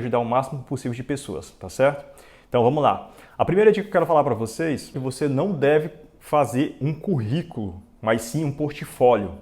ajudar o máximo possível de pessoas, tá certo? Então vamos lá. A primeira dica que eu quero falar para vocês é que você não deve fazer um currículo, mas sim um portfólio.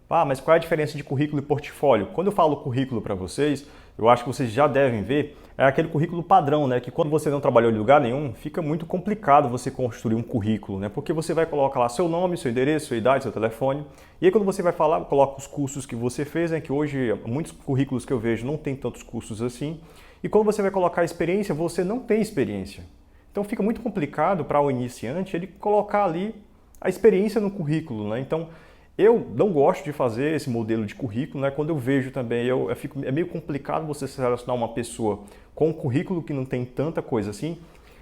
Ah, mas qual é a diferença de currículo e portfólio? Quando eu falo currículo para vocês, eu acho que vocês já devem ver, é aquele currículo padrão, né? Que quando você não trabalhou em lugar nenhum, fica muito complicado você construir um currículo, né? Porque você vai colocar lá seu nome, seu endereço, sua idade, seu telefone. E aí quando você vai falar, coloca os cursos que você fez, né? Que hoje muitos currículos que eu vejo não tem tantos cursos assim. E quando você vai colocar a experiência, você não tem experiência. Então fica muito complicado para o iniciante ele colocar ali a experiência no currículo, né? Então eu não gosto de fazer esse modelo de currículo, né? Quando eu vejo também, é meio complicado você selecionar uma pessoa com um currículo que não tem tanta coisa assim,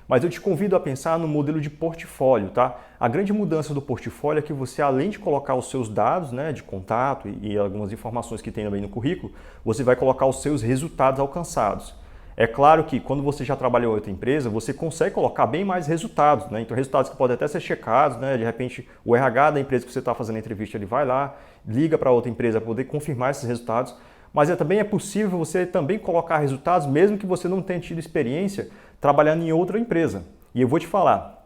mas eu te convido a pensar no modelo de portfólio, tá? A grande mudança do portfólio é que você, além de colocar os seus dados, né, de contato e algumas informações que tem também no currículo, você vai colocar os seus resultados alcançados. É claro que quando você já trabalhou em outra empresa, você consegue colocar bem mais resultados, né? Então resultados que podem até ser checados, né? De repente o RH da empresa que você está fazendo a entrevista, ele vai lá, liga para outra empresa para poder confirmar esses resultados, mas também é possível você também colocar resultados mesmo que você não tenha tido experiência trabalhando em outra empresa. E eu vou te falar,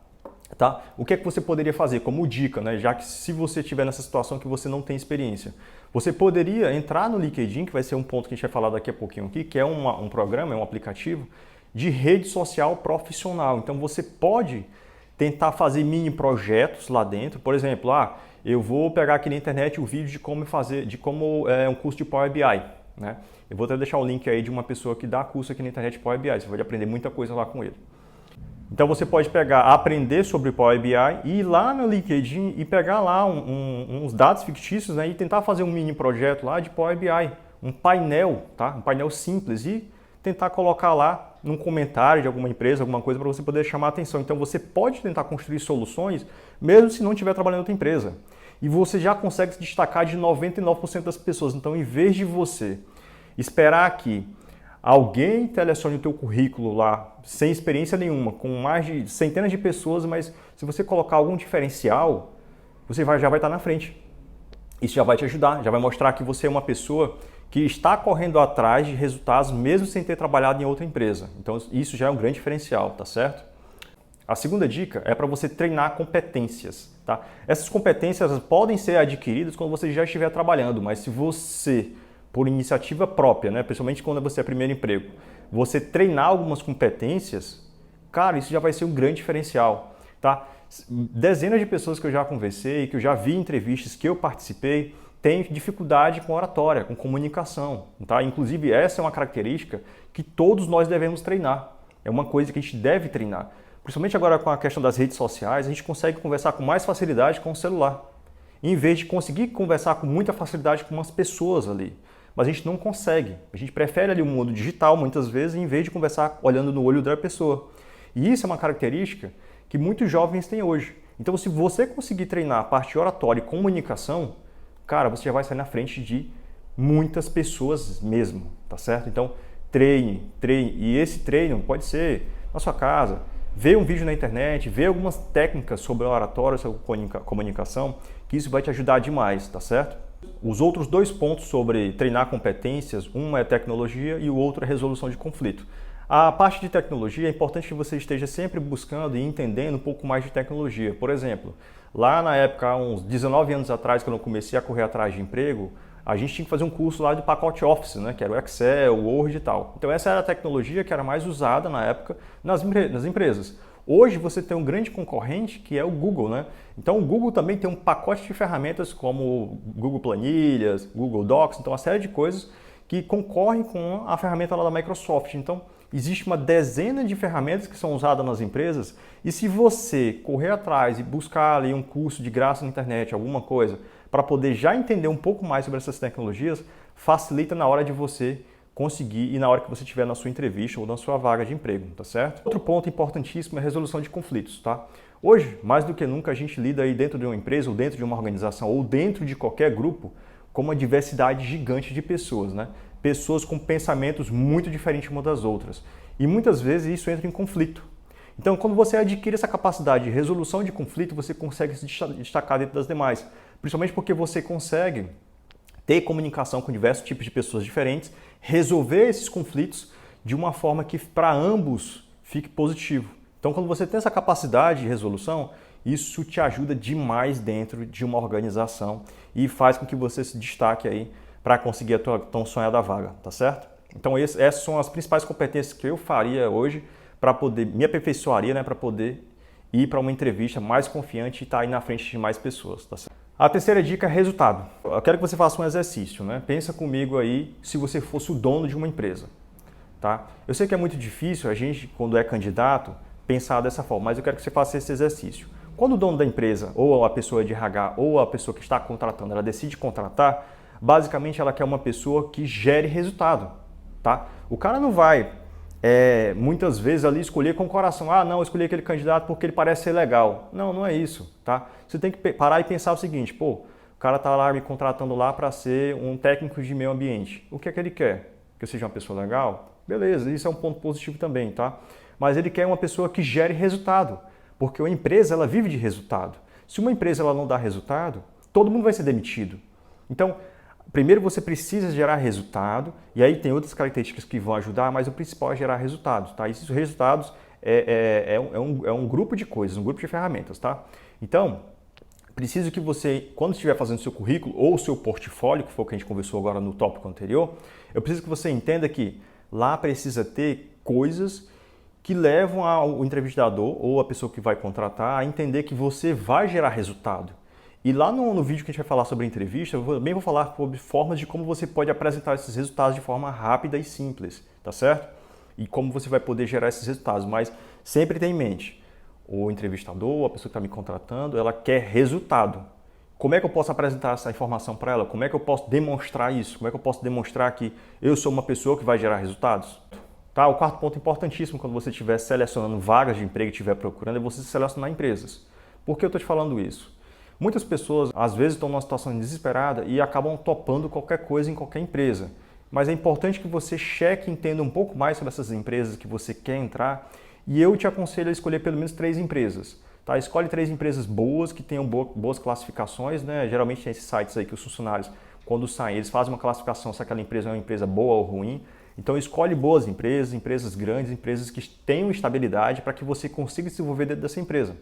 tá? O que é que você poderia fazer como dica, né? Já que se você estiver nessa situação que você não tem experiência, você poderia entrar no LinkedIn, que vai ser um ponto que a gente vai falar daqui a pouquinho aqui, que é um programa, é um aplicativo de rede social profissional. Então você pode tentar fazer mini projetos lá dentro. Por exemplo, eu vou pegar aqui na internet o vídeo de como fazer, um curso de Power BI, né? Eu vou até deixar o link aí de uma pessoa que dá curso aqui na internet de Power BI. Você vai aprender muita coisa lá com ele. Então você pode aprender sobre Power BI e ir lá no LinkedIn e pegar lá uns dados fictícios, né, e tentar fazer um mini projeto lá de Power BI, um painel, tá? Um painel simples e tentar colocar lá num comentário de alguma empresa, alguma coisa para você poder chamar a atenção. Então você pode tentar construir soluções mesmo se não estiver trabalhando em outra empresa. E você já consegue se destacar de 99% das pessoas. Então em vez de você esperar que alguém telecione o teu currículo lá sem experiência nenhuma, com mais de centenas de pessoas, mas se você colocar algum diferencial, você já vai estar na frente. Isso já vai te ajudar, já vai mostrar que você é uma pessoa que está correndo atrás de resultados mesmo sem ter trabalhado em outra empresa. Então isso já é um grande diferencial, tá certo? A segunda dica é para você treinar competências, tá? Essas competências podem ser adquiridas quando você já estiver trabalhando, mas se você por iniciativa própria, né? Principalmente quando você é primeiro emprego, você treinar algumas competências, cara, isso já vai ser um grande diferencial, tá? Dezenas de pessoas que eu já conversei, que eu já vi em entrevistas que eu participei, têm dificuldade com oratória, com comunicação, tá? Inclusive essa é uma característica que todos nós devemos treinar, é uma coisa que a gente deve treinar. Principalmente agora com a questão das redes sociais, a gente consegue conversar com mais facilidade com o celular, em vez de conseguir conversar com muita facilidade com umas pessoas ali. Mas a gente não consegue. A gente prefere ali o mundo digital, muitas vezes, em vez de conversar olhando no olho da pessoa. E isso é uma característica que muitos jovens têm hoje. Então, se você conseguir treinar a parte oratória e comunicação, cara, você já vai sair na frente de muitas pessoas mesmo, tá certo? Então, treine. E esse treino pode ser na sua casa, ver um vídeo na internet, ver algumas técnicas sobre oratória, sobre comunicação, que isso vai te ajudar demais, tá certo? Os outros dois pontos sobre treinar competências, um é tecnologia e o outro é resolução de conflito. A parte de tecnologia é importante que você esteja sempre buscando e entendendo um pouco mais de tecnologia. Por exemplo, lá na época, há uns 19 anos atrás, quando eu comecei a correr atrás de emprego, a gente tinha que fazer um curso lá de pacote Office, né, que era o Excel, o Word e tal. Então essa era a tecnologia que era mais usada na época nas empresas. Hoje você tem um grande concorrente que é o Google, né? Então o Google também tem um pacote de ferramentas como Google Planilhas, Google Docs, então uma série de coisas que concorrem com a ferramenta lá da Microsoft. Então existe uma dezena de ferramentas que são usadas nas empresas e se você correr atrás e buscar ali um curso de graça na internet, alguma coisa, para poder já entender um pouco mais sobre essas tecnologias, facilita na hora de você conseguir e na hora que você estiver na sua entrevista ou na sua vaga de emprego, tá certo? Outro ponto importantíssimo é a resolução de conflitos, tá? Hoje, mais do que nunca, a gente lida aí dentro de uma empresa ou dentro de uma organização ou dentro de qualquer grupo com uma diversidade gigante de pessoas, né? Pessoas com pensamentos muito diferentes umas das outras. E muitas vezes isso entra em conflito. Então, quando você adquire essa capacidade de resolução de conflito, você consegue se destacar dentro das demais. Principalmente porque você consegue ter comunicação com diversos tipos de pessoas diferentes, resolver esses conflitos de uma forma que para ambos fique positivo. Então, quando você tem essa capacidade de resolução, isso te ajuda demais dentro de uma organização e faz com que você se destaque aí para conseguir a tua tão sonhada vaga, tá certo? Então, essas são as principais competências que eu faria hoje para poder, me aperfeiçoaria, né, para poder ir para uma entrevista mais confiante e estar aí na frente de mais pessoas, tá certo? A terceira dica é resultado. Eu quero que você faça um exercício, né? Pensa comigo aí se você fosse o dono de uma empresa, tá? Eu sei que é muito difícil a gente, quando é candidato, pensar dessa forma, mas eu quero que você faça esse exercício. Quando o dono da empresa, ou a pessoa de RH, ou a pessoa que está contratando, ela decide contratar, basicamente ela quer uma pessoa que gere resultado, tá? O cara não vai, muitas vezes ali escolher com o coração, ah, não, eu escolhi aquele candidato porque ele parece ser legal. Não, não é isso, tá? Você tem que parar e pensar o seguinte, pô, o cara tá lá me contratando lá para ser um técnico de meio ambiente. O que é que ele quer? Que eu seja uma pessoa legal? Beleza, isso é um ponto positivo também, tá? Mas ele quer uma pessoa que gere resultado, porque a empresa ela vive de resultado. Se uma empresa ela não dá resultado, todo mundo vai ser demitido. Então, primeiro você precisa gerar resultado, e aí tem outras características que vão ajudar, mas o principal é gerar resultados, tá? E esses resultados é um grupo de coisas, um grupo de ferramentas, tá? Então, preciso que você, quando estiver fazendo seu currículo ou seu portfólio, que foi o que a gente conversou agora no tópico anterior, eu preciso que você entenda que lá precisa ter coisas que levam o entrevistador ou a pessoa que vai contratar a entender que você vai gerar resultado. E lá no vídeo que a gente vai falar sobre entrevista, eu também vou falar sobre formas de como você pode apresentar esses resultados de forma rápida e simples, tá certo? E como você vai poder gerar esses resultados, mas sempre tenha em mente, o entrevistador, a pessoa que está me contratando, ela quer resultado. Como é que eu posso apresentar essa informação para ela? Como é que eu posso demonstrar isso? Como é que eu posso demonstrar que eu sou uma pessoa que vai gerar resultados? Tá? O quarto ponto importantíssimo quando você estiver selecionando vagas de emprego e estiver procurando é você selecionar empresas. Por que eu estou te falando isso? Muitas pessoas às vezes estão numa situação desesperada e acabam topando qualquer coisa em qualquer empresa. Mas é importante que você cheque e entenda um pouco mais sobre essas empresas que você quer entrar e eu te aconselho a escolher pelo menos 3 empresas. Tá? Escolhe 3 empresas boas, que tenham boas classificações, né? Geralmente tem esses sites aí que os funcionários, quando saem, eles fazem uma classificação se aquela empresa é uma empresa boa ou ruim. Então escolhe boas empresas, empresas grandes, empresas que tenham estabilidade para que você consiga se desenvolver dentro dessa empresa.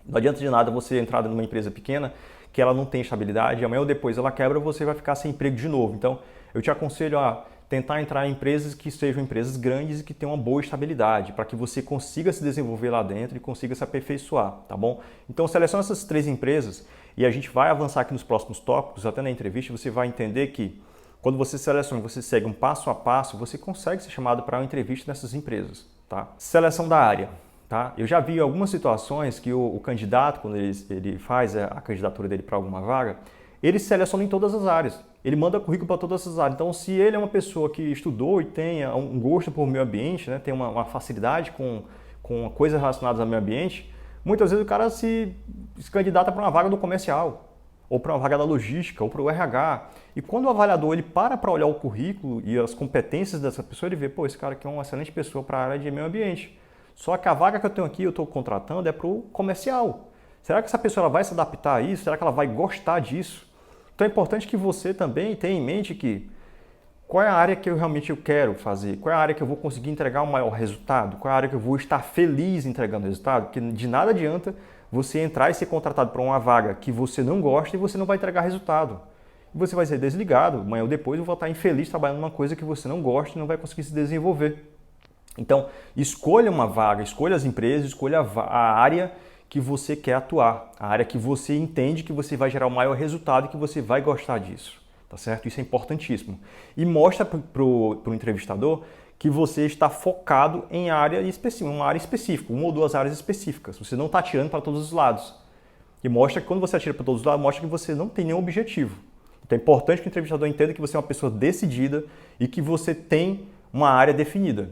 Não adianta de nada você entrar numa empresa pequena que ela não tem estabilidade, amanhã ou depois ela quebra, você vai ficar sem emprego de novo. Então eu te aconselho a tentar entrar em empresas que sejam empresas grandes e que tenham uma boa estabilidade, para que você consiga se desenvolver lá dentro e consiga se aperfeiçoar, tá bom? Então seleciona essas 3 empresas e a gente vai avançar aqui nos próximos tópicos, até na entrevista você vai entender que quando você seleciona, você segue um passo a passo, você consegue ser chamado para uma entrevista nessas empresas, tá? Seleção da área, tá? Eu já vi algumas situações que o candidato, quando ele faz a candidatura dele para alguma vaga, ele seleciona em todas as áreas. Ele manda currículo para todas as áreas. Então, se ele é uma pessoa que estudou e tenha um gosto por meio ambiente, né, tem uma facilidade com coisas relacionadas ao meio ambiente, muitas vezes o cara se candidata para uma vaga do comercial, ou para uma vaga da logística, ou para o RH. E quando o avaliador ele para olhar o currículo e as competências dessa pessoa, ele vê, pô, esse cara aqui é uma excelente pessoa para a área de meio ambiente. Só que a vaga que eu tenho aqui, eu estou contratando, é para o comercial. Será que essa pessoa ela vai se adaptar a isso? Será que ela vai gostar disso? Então é importante que você também tenha em mente que qual é a área que eu realmente quero fazer, qual é a área que eu vou conseguir entregar um maior resultado, qual é a área que eu vou estar feliz entregando resultado, porque de nada adianta você entrar e ser contratado para uma vaga que você não gosta e você não vai entregar resultado. Você vai ser desligado, amanhã ou depois eu vou estar infeliz trabalhando numa coisa que você não gosta e não vai conseguir se desenvolver. Então, escolha uma vaga, escolha as empresas, escolha a área que você quer atuar, a área que você entende que você vai gerar o maior resultado e que você vai gostar disso, tá certo? Isso é importantíssimo. E mostra para o entrevistador que você está focado em área específica, uma área específica, uma ou 2 áreas específicas. Você não está atirando para todos os lados. E mostra que quando você atira para todos os lados, mostra que você não tem nenhum objetivo. Então é importante que o entrevistador entenda que você é uma pessoa decidida e que você tem uma área definida.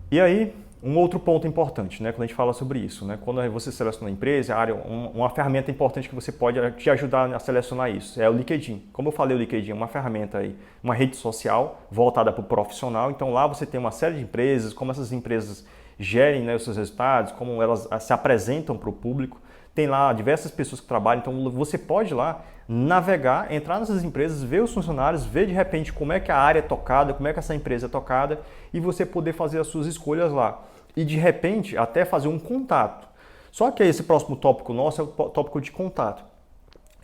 E aí, um outro ponto importante, né, quando a gente fala sobre isso, né, quando você seleciona a empresa, a área, uma ferramenta importante que você pode te ajudar a selecionar isso é o LinkedIn. Como eu falei, o LinkedIn é uma ferramenta aí, uma rede social voltada para o profissional. Então lá você tem uma série de empresas, como essas empresas gerem, né, os seus resultados, como elas se apresentam para o público. tem lá diversas pessoas que trabalham, então você pode ir lá navegar, entrar nessas empresas, ver os funcionários, ver de repente como é que a área é tocada, como é que essa empresa é tocada e você poder fazer as suas escolhas lá. E de repente até fazer um contato. Só que esse próximo tópico nosso é o tópico de contato.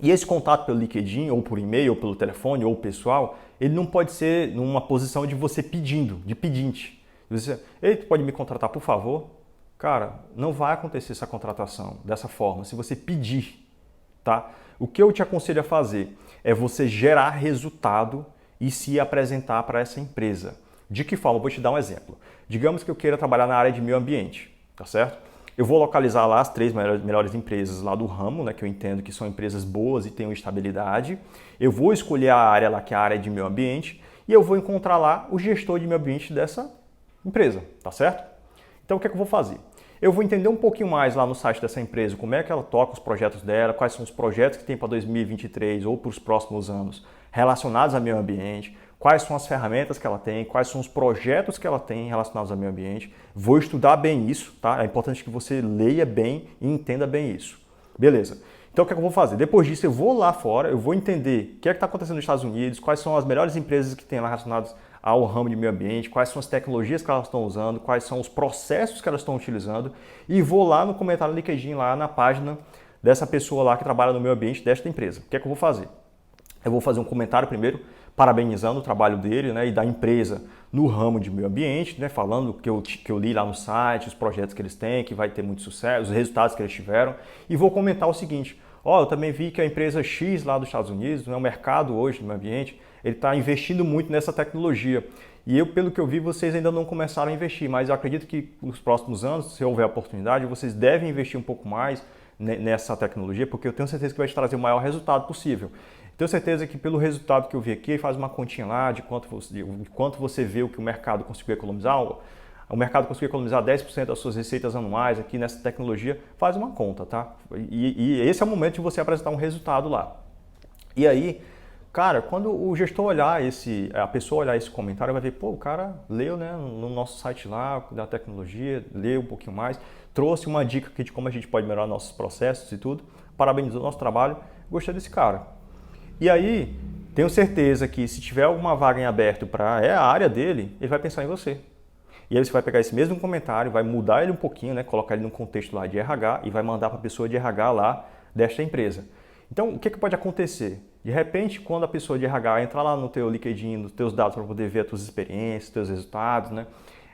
E esse contato pelo LinkedIn, ou por e-mail, ou pelo telefone, ou pessoal, ele não pode ser numa posição de você pedindo, de pedinte. Você, ei, tu pode me contratar, por favor? Cara, não vai acontecer essa contratação dessa forma, se você pedir, tá? O que eu te aconselho a fazer é você gerar resultado e se apresentar para essa empresa. De que forma? Eu vou te dar um exemplo. Digamos que eu queira trabalhar na área de meio ambiente, tá certo? Eu vou localizar lá as 3 melhores empresas lá do ramo, né, que eu entendo que são empresas boas e têm estabilidade. Eu vou escolher a área lá, que é a área de meio ambiente, e eu vou encontrar lá o gestor de meio ambiente dessa empresa, tá certo? Então o que é que eu vou fazer? Eu vou entender um pouquinho mais lá no site dessa empresa, como é que ela toca os projetos dela, quais são os projetos que tem para 2023 ou para os próximos anos relacionados ao meio ambiente, quais são as ferramentas que ela tem, quais são os projetos que ela tem relacionados ao meio ambiente. Vou estudar bem isso, tá? É importante que você leia bem e entenda bem isso. Beleza. Então o que é que eu vou fazer? Depois disso eu vou lá fora, eu vou entender o que é que está acontecendo nos Estados Unidos, quais são as melhores empresas que tem lá relacionadas ao ramo de meio ambiente, quais são as tecnologias que elas estão usando, quais são os processos que elas estão utilizando e vou lá no comentário do LinkedIn, lá na página dessa pessoa lá que trabalha no meio ambiente desta empresa. O que é que eu vou fazer? Eu vou fazer um comentário primeiro, parabenizando o trabalho dele, né, e da empresa no ramo de meio ambiente, né, falando que eu li lá no site, os projetos que eles têm, que vai ter muito sucesso, os resultados que eles tiveram, e vou comentar o seguinte: ó, eu também vi que a empresa X lá dos Estados Unidos, né, o mercado hoje no meio ambiente, ele está investindo muito nessa tecnologia. E eu, pelo que eu vi, vocês ainda não começaram a investir, mas eu acredito que nos próximos anos, se houver oportunidade, vocês devem investir um pouco mais nessa tecnologia, porque eu tenho certeza que vai te trazer o maior resultado possível. Tenho certeza que pelo resultado que eu vi aqui, faz uma continha lá de quanto você vê que o mercado conseguiu economizar. O mercado conseguiu economizar 10% das suas receitas anuais aqui nessa tecnologia, faz uma conta, tá? E esse é o momento de você apresentar um resultado lá. E aí, cara, quando o gestor olhar a pessoa olhar esse comentário, vai ver, pô, o cara leu, né, no nosso site lá da tecnologia, leu um pouquinho mais, trouxe uma dica aqui de como a gente pode melhorar nossos processos e tudo, parabenizou o nosso trabalho, gostei desse cara. E aí, tenho certeza que se tiver alguma vaga em aberto para a área dele, ele vai pensar em você. E aí você vai pegar esse mesmo comentário, vai mudar ele um pouquinho, né, colocar ele num contexto lá de RH e vai mandar para a pessoa de RH lá desta empresa. Então, o que pode acontecer? De repente, quando a pessoa de RH entrar lá no teu LinkedIn, nos teus dados para poder ver as tuas experiências, teus resultados, né,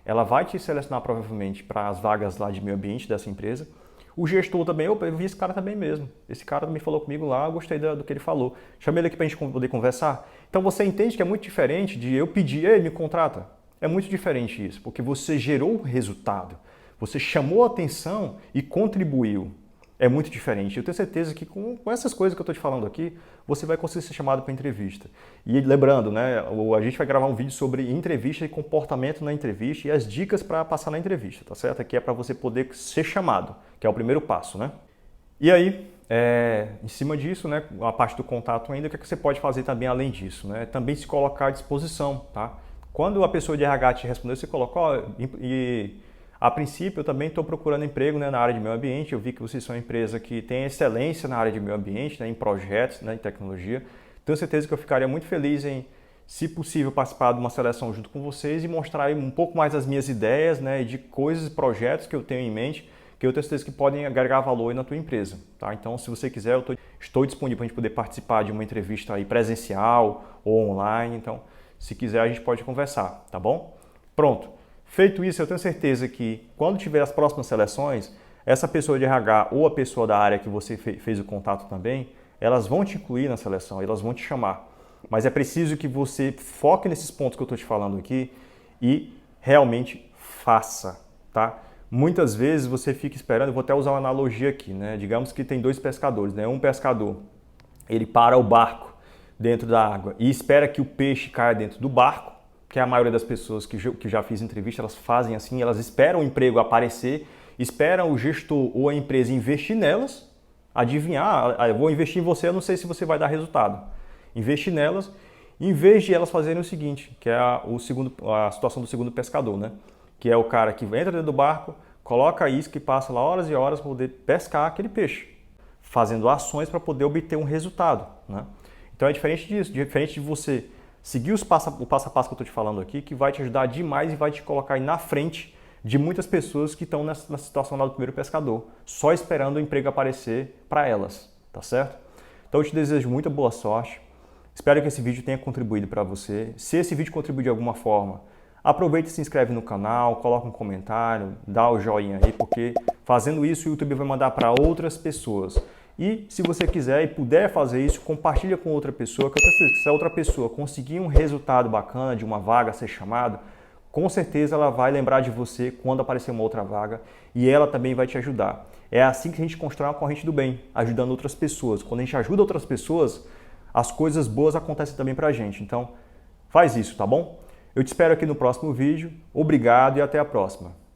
ela vai te selecionar provavelmente para as vagas lá de meio ambiente dessa empresa. O gestor também, opa, eu vi esse cara também mesmo. Esse cara me falou comigo lá, eu gostei do que ele falou. Chamei ele aqui para a gente poder conversar. Então você entende que é muito diferente de eu pedir, ei, me contrata. É muito diferente isso, porque você gerou o resultado. Você chamou a atenção e contribuiu. É muito diferente. Eu tenho certeza que com essas coisas que eu estou te falando aqui, você vai conseguir ser chamado para entrevista. E lembrando, né, a gente vai gravar um vídeo sobre entrevista e comportamento na entrevista e as dicas para passar na entrevista, tá certo? Aqui é para você poder ser chamado, que é o primeiro passo, né? E aí, em cima disso, né, a parte do contato ainda, o que você pode fazer também além disso, né? Também se colocar à disposição, tá? Quando a pessoa de RH te responder, você coloca, a princípio, eu também estou procurando emprego, né, na área de meio ambiente. Eu vi que vocês são uma empresa que tem excelência na área de meio ambiente, né, em projetos, né, em tecnologia. Tenho certeza que eu ficaria muito feliz em, se possível, participar de uma seleção junto com vocês e mostrar um pouco mais as minhas ideias, né, de coisas e projetos que eu tenho em mente, que eu tenho certeza que podem agregar valor aí na tua empresa. Tá? Então, se você quiser, eu estou disponível para a gente poder participar de uma entrevista aí presencial ou online. Então, se quiser, a gente pode conversar, tá bom? Pronto. Feito isso, eu tenho certeza que quando tiver as próximas seleções, essa pessoa de RH ou a pessoa da área que você fez o contato também, elas vão te incluir na seleção, elas vão te chamar. Mas é preciso que você foque nesses pontos que eu estou te falando aqui e realmente faça, tá? Muitas vezes você fica esperando, eu vou até usar uma analogia aqui, né? Digamos que tem 2 pescadores, né? Um pescador, ele para o barco dentro da água e espera que o peixe caia dentro do barco, que a maioria das pessoas que já fiz entrevista, elas fazem assim, elas esperam o emprego aparecer, esperam o gestor ou a empresa investir nelas, adivinhar, eu vou investir em você, eu não sei se você vai dar resultado. Investir nelas, em vez de elas fazerem o seguinte, que é a situação do segundo pescador, né? Que é o cara que entra dentro do barco, coloca a isca e passa lá horas e horas para poder pescar aquele peixe. fazendo ações para poder obter um resultado, né? Então é diferente disso, diferente de você seguir o passo a passo que eu estou te falando aqui, que vai te ajudar demais e vai te colocar aí na frente de muitas pessoas que estão na situação lá do primeiro pescador, só esperando o emprego aparecer para elas, tá certo? Então eu te desejo muita boa sorte, espero que esse vídeo tenha contribuído para você. Se esse vídeo contribuiu de alguma forma, aproveita e se inscreve no canal, coloca um comentário, dá o joinha aí, porque fazendo isso o YouTube vai mandar para outras pessoas. E se você quiser e puder fazer isso, compartilha com outra pessoa, que eu tenho certeza que se a outra pessoa conseguir um resultado bacana de uma vaga ser chamado, com certeza ela vai lembrar de você quando aparecer uma outra vaga e ela também vai te ajudar. É assim que a gente constrói uma corrente do bem, ajudando outras pessoas. Quando a gente ajuda outras pessoas, as coisas boas acontecem também pra gente. Então, faz isso, tá bom? Eu te espero aqui no próximo vídeo. Obrigado e até a próxima.